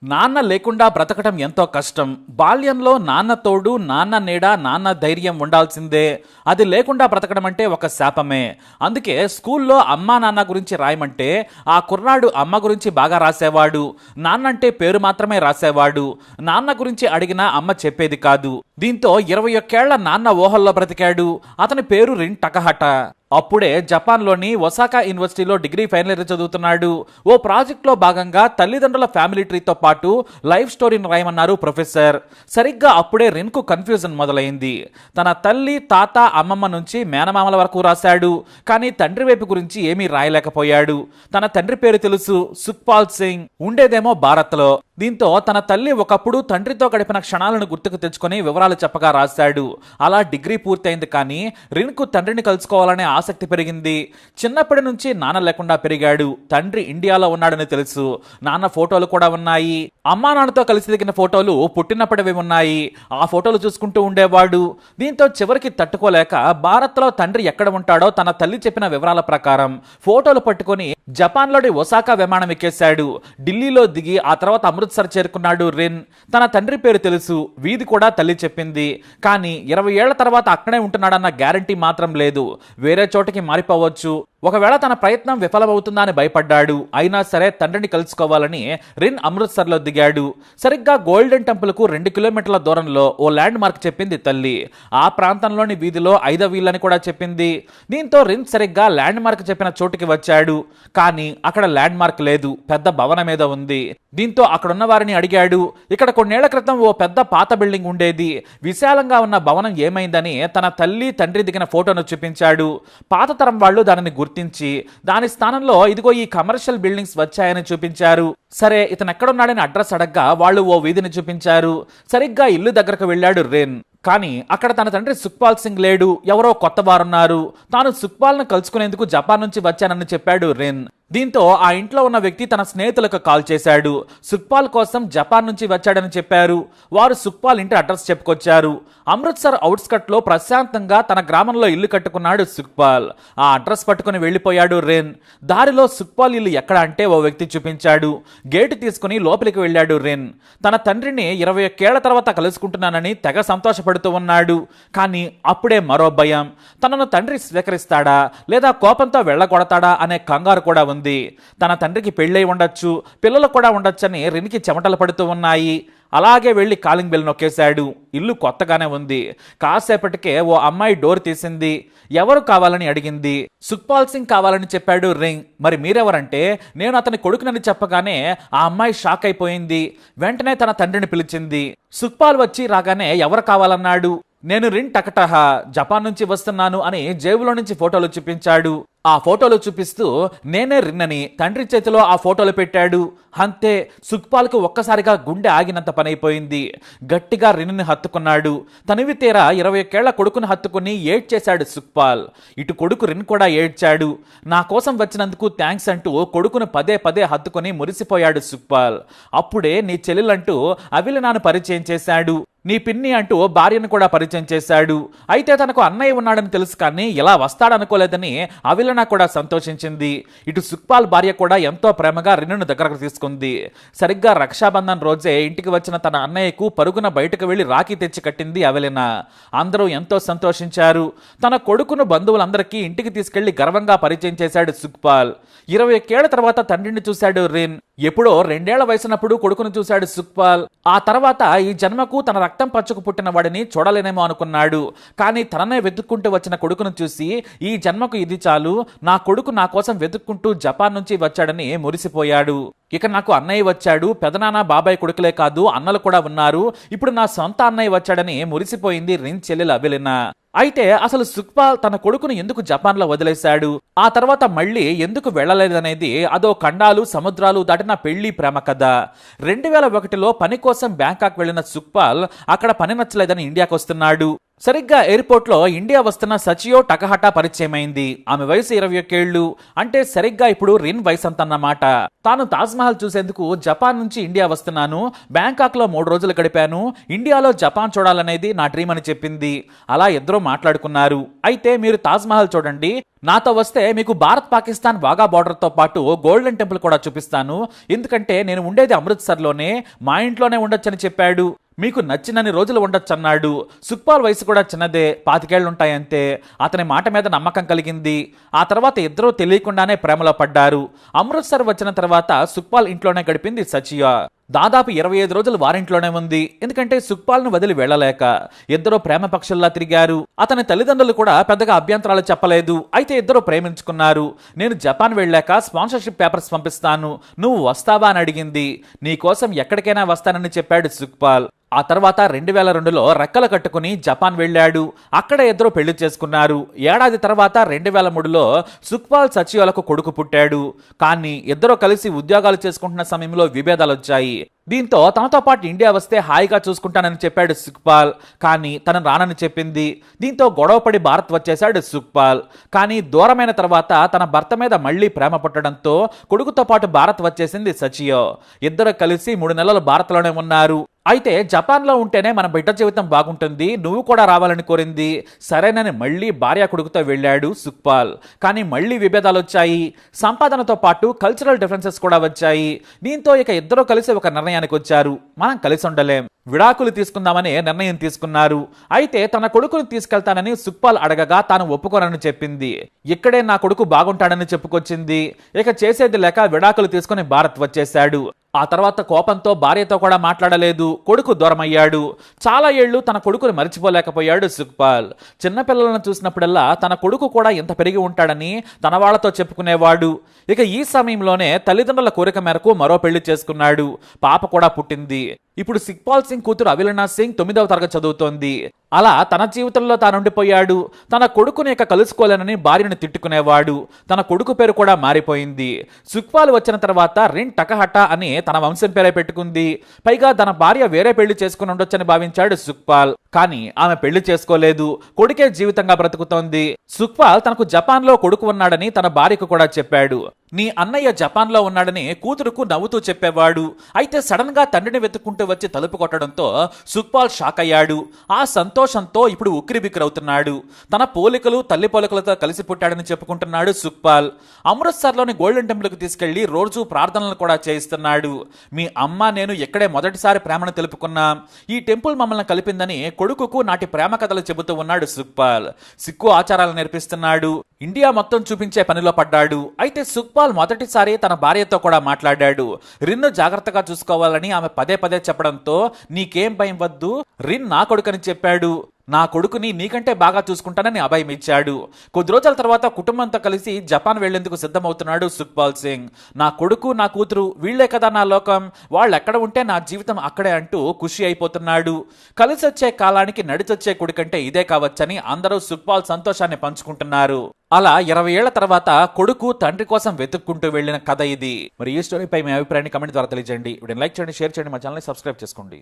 నాన్న లేకుండా బ్రతకటం ఎంతో కష్టం. బాల్యంలో నాన్న తోడు, నాన్న నీడ, నాన్న ధైర్యం ఉండాల్సిందే. అది లేకుండా బ్రతకడం అంటే ఒక శాపమే. అందుకే స్కూల్లో అమ్మా నాన్న గురించి రాయమంటే ఆ కుర్రాడు అమ్మ గురించి బాగా రాసేవాడు, నాన్నంటే పేరు మాత్రమే రాసేవాడు. నాన్న గురించి అడిగినా అమ్మ చెప్పేది కాదు. దీంతో 21 ఏళ్ల నాన్న ఊహల్లో బ్రతికాడు. అతని పేరు రిన్ టకహట. అప్పుడే జపాన్లోని ఒసాకా యూనివర్సిటీలో డిగ్రీ ఫైనల్ ఇయర్ చదువుతున్నాడు. ఓ ప్రాజెక్ట్లో భాగంగా తల్లిదండ్రుల ఫ్యామిలీ ట్రీతో పాటు లైఫ్ స్టోరీని రాయమన్నారు ప్రొఫెసర్. సరిగ్గా అప్పుడే రిన్కు కన్ఫ్యూజన్ మొదలైంది. తన తల్లి, తాత, అమ్మమ్మ నుంచి మేనమామల వరకు రాశాడు. కానీ తండ్రి వైపు గురించి ఏమీ రాయలేకపోయాడు. తన తండ్రి పేరు తెలుసు, సుఖ్పాల్ సింగ్. ఉండేదేమో భారత్లో. దీంతో తన తల్లి ఒకప్పుడు తండ్రితో గడిపిన క్షణాలను గుర్తుకు తెచ్చుకొని వివరాలు చెప్పగా రాశాడు. అలా డిగ్రీ పూర్తయింది. కానీ రిన్కు తండ్రిని కలుసుకోవాలనే ఆసక్తి పెరిగింది. చిన్నప్పటి నుంచి నాన్న లేకుండా పెరిగాడు. తండ్రి ఇండియాలో ఉన్నాడని తెలుసు. నాన్న ఫోటోలు కూడా ఉన్నాయి. అమ్మా నాన్నతో కలిసి దిగిన ఫోటోలు పుట్టినప్పటివి ఉన్నాయి. ఆ ఫోటోలు చూసుకుంటూ ఉండేవాడు. దీంతో చివరికి తట్టుకోలేక భారత్లో తండ్రి ఎక్కడ ఉంటాడో తన తల్లి చెప్పిన వివరాల ప్రకారం ఫోటోలు పట్టుకొని జపాన్లోని ఒసాకా విమానం ఎక్కేశాడు. ఢిల్లీలో దిగి ఆ తర్వాత అమృత్సర్ చేరుకున్నాడు రిన్. తన తండ్రి పేరు తెలుసు, వీధి కూడా తల్లి చెప్పింది. కానీ 20 ఏళ్ల తర్వాత అక్కడే ఉంటున్నాడన్న గ్యారంటీ మాత్రం లేదు. వేరే చోటకి మారిపోవచ్చు. ఒకవేళ తన ప్రయత్నం విఫలమవుతుందా అని భయపడ్డాడు. అయినా సరే తండ్రిని కలుసుకోవాలని రిన్ అమృత్సర్లో దిగాడు. సరిగ్గా గోల్డెన్ టెంపుల్కు 2 కిలోమీటర్ల దూరంలో ఓ ల్యాండ్ మార్క్ చెప్పింది తల్లి. ఆ ప్రాంతంలోని వీధిలో 5వ ఇల్లు అని కూడా చెప్పింది. దీంతో రిన్ సరిగ్గా ల్యాండ్ మార్క్ చెప్పిన చోటుకి వచ్చాడు. కానీ అక్కడ ల్యాండ్ మార్క్ లేదు, పెద్ద భవనం మీద ఉంది. దీంతో అక్కడున్న వారిని అడిగాడు. ఇక్కడ కొన్నేళ్ల క్రితం ఓ పెద్ద పాత బిల్డింగ్ ఉండేది. విశాలంగా ఉన్న భవనం ఏమైందని తన తల్లి, తండ్రి దిగిన ఫోటోను చూపించాడు. పాత తరం వాళ్ళు దానిని గుర్తించి దాని స్థానంలో ఇదిగో ఈ కమర్షియల్ బిల్డింగ్స్ వచ్చాయని చూపించారు. సరే, ఇతను ఎక్కడున్నాడని అడ్రస్ అడగ్గా వాళ్ళు ఓ వీధిని చూపించారు. సరిగ్గా ఇల్లు దగ్గరకు వెళ్ళాడు రిన్. కానీ అక్కడ తన తండ్రి సుఖ్పాల్ సింగ్ లేడు. ఎవరో కొత్త వారున్నారు. తాను సుఖ్పాల్ను కలుసుకునేందుకు జపాన్ నుంచి వచ్చానని చెప్పాడు రిన్. దీంతో ఆ ఇంట్లో ఉన్న వ్యక్తి తన స్నేహితులకు కాల్ చేశాడు. సుఖ్పాల్ కోసం జపాన్ నుంచి వచ్చాడని చెప్పారు. వారు సుఖ్పాల్ ఇంటి అడ్రస్ చెప్పుకొచ్చారు. అమృత్సర్ అవుట్స్కట్ లో ప్రశాంతంగా తన గ్రామంలో ఇల్లు కట్టుకున్నాడు సుఖ్పాల్. ఆ అడ్రస్ పట్టుకుని వెళ్లిపోయాడు రిన్. దారిలో సుఖ్పాల్ ఇల్లు ఎక్కడ అంటే ఓ వ్యక్తి చూపించాడు. గేటు తీసుకుని లోపలికి వెళ్ళాడు రిన్. తన తండ్రిని 21 ఏళ్ల తర్వాత కలుసుకుంటున్నానని తెగ సంతోషపడుతూ ఉన్నాడు. కానీ అప్పుడే మరో భయం. తనను తండ్రి స్వీకరిస్తాడా లేదా కోపంతో వెళ్ళగొడతాడా అనే కంగారు కూడా ఉంది. తన తండ్రికి పెళ్ళై ఉండొచ్చు, పిల్లలు కూడా ఉండొచ్చని రిన్కి చెమటలు పడుతూ ఉన్నాయి. అలాగే వెళ్లి కాలింగ్ బెల్ నొక్కేశాడు. ఇల్లు కొత్తగానే ఉంది. కాసేపటికే ఓ అమ్మాయి డోర్ తీసింది. ఎవరు కావాలని అడిగింది. సుఖ్పాల్ సింగ్ కావాలని చెప్పాడు రింగ్. మరి మీరెవరంటే నేను అతని కొడుకునని చెప్పగానే ఆ అమ్మాయి షాక్ అయిపోయింది. వెంటనే తన తండ్రిని పిలిచింది. సుఖ్పాల్ వచ్చి రాగానే ఎవరు కావాలన్నాడు. నేను రిన్ టకటహ, జపాన్ నుంచి వస్తున్నాను అని జేబులో నుంచి ఫోటోలు చూపించాడు. ఆ ఫోటోలు చూపిస్తూ నేనే రిన్ అని తండ్రి చేతిలో ఆ ఫోటోలు పెట్టాడు. అంతే, సుఖ్పాల్కు ఒక్కసారిగా గుండె ఆగినంత పనైపోయింది. గట్టిగా రిన్ని హత్తుకున్నాడు. తనివి తీరా 21 ఏళ్ల కొడుకుని హత్తుకుని ఏడ్చేశాడు సుఖ్పాల్. ఇటు కొడుకు రిన్ కూడా ఏడ్చాడు. నా కోసం వచ్చినందుకు థ్యాంక్స్ అంటూ కొడుకును పదే పదే హత్తుకుని మురిసిపోయాడు సుఖ్పాల్. అప్పుడే నీ చెల్లెలంటూ అవిలనాను పరిచయం చేశాడు. నీ పిన్ని అంటూ భార్యను కూడా పరిచయం చేశాడు. అయితే తనకు అన్నయ్య ఉన్నాడని తెలుసు, కానీ ఇలా వస్తాడనుకోలేదని అవిలన కూడా సంతోషించింది. ఇటు సుఖ్పాల్ భార్య కూడా ఎంతో ప్రేమగా రిన్నును దగ్గరకు తీసుకుంది. సరిగ్గా రక్షాబంధన్ రోజే ఇంటికి వచ్చిన తన అన్నయ్యకు పరుగున బయటకు వెళ్లి రాఖీ తెచ్చి కట్టింది అవిలన. అందరూ ఎంతో సంతోషించారు. తన కొడుకును బంధువులందరికీ ఇంటికి తీసుకెళ్లి గర్వంగా పరిచయం చేశాడు సుఖ్పాల్. 21 ఏళ్ల తర్వాత తండ్రిని చూశాడు రిన్. ఎప్పుడో 2 ఏళ్ల వయసునప్పుడు కొడుకును చూశాడు సుఖ్పాల్. ఆ తర్వాత ఈ జన్మకు తన రక్తం పచ్చుకు పుట్టిన వాడిని చూడలేనేమో అనుకున్నాడు. కానీ తననే వెతుక్కుంటూ వచ్చిన కొడుకును చూసి ఈ జన్మకు ఇది చాలు, నా కొడుకు నా కోసం వెతుక్కుంటూ జపాన్ నుంచి వచ్చాడని మురిసిపోయాడు. ఇక నాకు అన్నయ్య వచ్చాడు, పెదనాన్న బాబాయ్ కొడుకులే కాదు అన్నలు కూడా ఉన్నారు, ఇప్పుడు నా సొంత అన్నయ్య వచ్చాడని మురిసిపోయింది రిన్ చెల్లెలు అవిలన. అయితే అసలు సుఖ్పాల్ తన కొడుకును ఎందుకు జపాన్లో వదిలేశాడు, ఆ తర్వాత మళ్ళీ ఎందుకు వెళ్లలేదనేది అదో ఖండాలు సముద్రాలు దాటిన పెళ్లి ప్రేమ కథ. 2001లో పని కోసం బ్యాంకాక్ వెళ్లిన సుఖ్పాల్ అక్కడ పని నచ్చలేదని ఇండియాకు వస్తున్నాడు. సరిగ్గా ఎయిర్పోర్ట్ లో ఇండియా వస్తున్న సచియో టకహటా పరిచయమైంది. ఆమె వయసు 21 ఏళ్లు, అంటే సరిగ్గా ఇప్పుడు రిన్ వయసు అంతన్నమాట. తాను తాజ్ మహల్ చూసేందుకు జపాన్ నుంచి ఇండియా వస్తున్నాను, బ్యాంకాక్ లో 3 రోజులు గడిపాను, ఇండియాలో జపాన్ చూడాలనేది నా డ్రీమ్ అని చెప్పింది. అలా ఇద్దరు మాట్లాడుకున్నారు. అయితే మీరు తాజ్ మహల్ చూడండి, నాతో వస్తే మీకు భారత్ పాకిస్తాన్ వాఘా బార్డర్ తో పాటు గోల్డెన్ టెంపుల్ కూడా చూపిస్తాను, ఎందుకంటే నేను ఉండేది అమృత్సర్ లోనే, మా ఇంట్లోనే ఉండొచ్చని చెప్పాడు. మీకు నచ్చినన్ని రోజులు ఉండొచ్చన్నాడు. సుఖ్పాల్ వయసు కూడా చిన్నదే, 25 ఏళ్లుంటాయంతే. అతని మాట మీద నమ్మకం కలిగింది. ఆ తర్వాత ఇద్దరూ తెలియకుండానే ప్రేమలో పడ్డారు. అమృత్సర్ వచ్చిన తర్వాత సుఖ్పాల్ ఇంట్లోనే గడిపింది సచియా. దాదాపు 25 రోజులు వారింట్లోనే ఉంది, ఎందుకంటే సుఖ్పాల్ను వదిలి వెళ్లలేక. ఇద్దరు ప్రేమ పక్షుల్లా తిరిగారు. అతని తల్లిదండ్రులు కూడా పెద్దగా అభ్యంతరాలు చెప్పలేదు. అయితే ఇద్దరు ప్రేమించుకున్నారు. నేను జపాన్ వెళ్ళాక స్పాన్సర్షిప్ పేపర్స్ పంపిస్తాను, నువ్వు వస్తావా అని అడిగింది. నీ కోసం ఎక్కడికైనా వస్తానని చెప్పాడు సుఖ్పాల్. ఆ తర్వాత 2002లో రెక్కలు కట్టుకుని జపాన్ వెళ్ళాడు. అక్కడ ఇద్దరు పెళ్లి చేసుకున్నారు. ఏడాది తర్వాత 2003లో సుఖ్పాల్ సచియోలకు కొడుకు పుట్టాడు. కానీ ఇద్దరు కలిసి ఉద్యోగాలు చేసుకుంటున్న సమయంలో విభేదాలు వచ్చాయి. దీంతో తనతో పాటు ఇండియా వస్తే హాయిగా చూసుకుంటానని చెప్పాడు సుఖ్పాల్, కానీ తను రానని చెప్పింది. దీంతో గొడవపడి భారత్ వచ్చేశాడు సుఖ్పాల్. కానీ దూరమైన తర్వాత తన భర్త మీద మళ్లీ ప్రేమ పుట్టడంతో కొడుకుతో పాటు భారత్ వచ్చేసింది సచియో. ఇద్దరు కలిసి 3 నెలలు భారత్లోనే ఉన్నారు. అయితే జపాన్లో ఉంటేనే మన బిడ్డ జీవితం బాగుంటుంది, నువ్వు కూడా రావాలని కోరింది. సరేనని మళ్లీ భార్య కొడుకుతో వెళ్ళాడు సుఖ్పాల్. కానీ మళ్లీ విభేదాలు వచ్చాయి. సంపాదనతో పాటు కల్చరల్ డిఫరెన్సెస్ కూడా వచ్చాయి. దీంతో ఇక ఇద్దరు కలిసి ఒక నిర్ణయానికి వచ్చారు, మనం కలిసి ఉండలేం, విడాకులు తీసుకుందామని నిర్ణయం తీసుకున్నారు. అయితే తన కొడుకుని తీసుకెళ్తానని సుఖ్పాల్ అడగగా తాను ఒప్పుకోనని చెప్పింది. ఇక్కడే నా కొడుకు బాగుంటాడని చెప్పుకొచ్చింది. ఇక చేసేది లేక విడాకులు తీసుకుని భారత్ వచ్చేశాడు. ఆ తర్వాత కోపంతో భార్యతో కూడా మాట్లాడలేదు. కొడుకు దూరమయ్యాడు. చాలా ఏళ్లు తన కొడుకుని మరిచిపోలేకపోయాడు సుఖ్పాల్. చిన్నపిల్లలను చూసినప్పుడల్లా తన కొడుకు కూడా ఇంత పెరిగి ఉంటాడని తన వాళ్లతో చెప్పుకునేవాడు. ఇక ఈ సమయంలోనే తల్లిదండ్రుల కోరిక మేరకు మరో పెళ్లి చేసుకున్నాడు. పాప కూడా పుట్టింది. ఇప్పుడు సుఖ్పాల్ సింగ్ కూతురు అవిలనా సింగ్ 9వ తరగతి చదువుతోంది. అలా తన జీవితంలో తానుండిపోయాడు. తన కొడుకుని ఇక కలుసుకోలేనని భార్యను తిట్టుకునేవాడు. తన కొడుకు పేరు కూడా మారిపోయింది. సుఖ్పాల్ వచ్చిన తర్వాత రిన్ టకహటా అని తన వంశం పేరే పెట్టుకుంది. పైగా తన భార్య వేరే పెళ్లి చేసుకుని ఉండొచ్చని భావించాడు సుఖ్పాల్. కానీ ఆమె పెళ్లి చేసుకోలేదు, కొడుకే జీవితంగా బ్రతుకుతోంది. సుఖ్పాల్ తనకు జపాన్ లో కొడుకు ఉన్నాడని తన భార్యకు కూడా చెప్పాడు. నీ అన్నయ్య జపాన్ లో ఉన్నాడని కూతురుకు నవ్వుతూ చెప్పేవాడు. అయితే సడన్ గా తండ్రిని వెతుక్కుంటూ వచ్చి తలుపు కొట్టడంతో సుఖ్పాల్ షాక్ అయ్యాడు. ఆ సంతోషంతో ఇప్పుడు ఉక్కిరిబిక్కిరవుతున్నాడు. తన పోలికలు తల్లి పోలికలతో కలిసి పుట్టాడని చెప్పుకుంటున్నాడు సుఖ్పాల్. అమృత్సర్లోని గోల్డెన్ టెంపుల్ కు తీసుకెళ్లి రోజు ప్రార్థనలు కూడా చేయిస్తున్నాడు. మీ అమ్మ నేను ఇక్కడే మొదటిసారి ప్రేమను తెలుపుకున్నాం, ఈ టెంపుల్ మమ్మల్ని కలిపిందని కొడుకుకు నాటి ప్రేమ కథలు చెబుతూ ఉన్నాడు సుఖ్పాల్. సిక్కు ఆచారాలు నేర్పిస్తున్నాడు. ఇండియా మొత్తం చూపించే పనిలో పడ్డాడు. అయితే సుఖ్పాల్ మొదటిసారి తన భార్యతో కూడా మాట్లాడాడు. రిన్ను జాగ్రత్తగా చూసుకోవాలని ఆమె పదే పదే చెప్పడంతో నీకేం భయం వద్దు, రిన్ నా కొడుకని చెప్పాడు. నా కొడుకుని నీకంటే బాగా చూసుకుంటానని అభయం ఇచ్చాడు. కొద్ది రోజుల తర్వాత కుటుంబంతో కలిసి జపాన్ వెళ్లేందుకు సిద్ధమవుతున్నాడు సుఖ్పాల్ సింగ్. నా కొడుకు నా కూతురు వీళ్లే కదా నా లోకం, వాళ్ళు ఎక్కడ ఉంటే నా జీవితం అక్కడే అంటూ ఖుషి అయిపోతున్నాడు. కలిసి వచ్చే కాలానికి నడిచొచ్చే కొడుకంటే ఇదే కావచ్చని అందరూ సుఖ్పాల్ సంతోషాన్ని పంచుకుంటున్నారు. అలా 20 ఏళ్ల తర్వాత కొడుకు తండ్రి కోసం వెతుక్కుంటూ వెళ్లిన కథ ఇది. మరి ఈ స్టోరీపై మీ అభిప్రాయాన్ని కమెంట్ ద్వారా తెలియజేయండి. వీడియోని లైక్ చేయండి, షేర్ చేయండి, మా ఛానల్ని సబ్స్క్రైబ్ చేసుకోండి.